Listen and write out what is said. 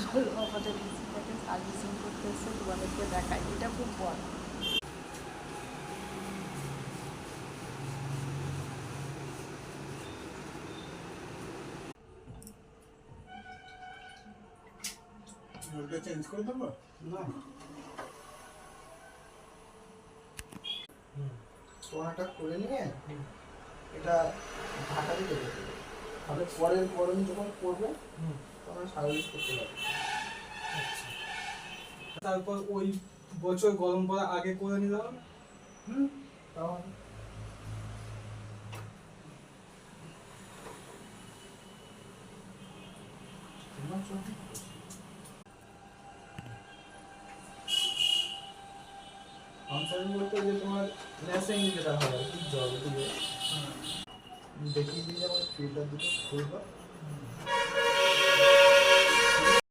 চলো আমাদের এসিটাকে সার্ভিসিং করতে এসে তোমাদেরকে দেখাই, এটা খুব বড়। চেঞ্জ করে দেবো না, সোনাটা করে নিয়ে এটা ঢাকা দিয়ে দেবে, তাহলে পরের গরম যখন পড়বে তখন সার্ভিস করতে পারবে। তারপর ওই বছর গরম পড়ার আগে করে নিলাম। তাহলে ফাংশন বলতে যে তোমার ন্যাসিং যেটা হয় জল দিয়ে দেখিয়ে দিয়ে আমার ফিল্টার দুটো খুলবা,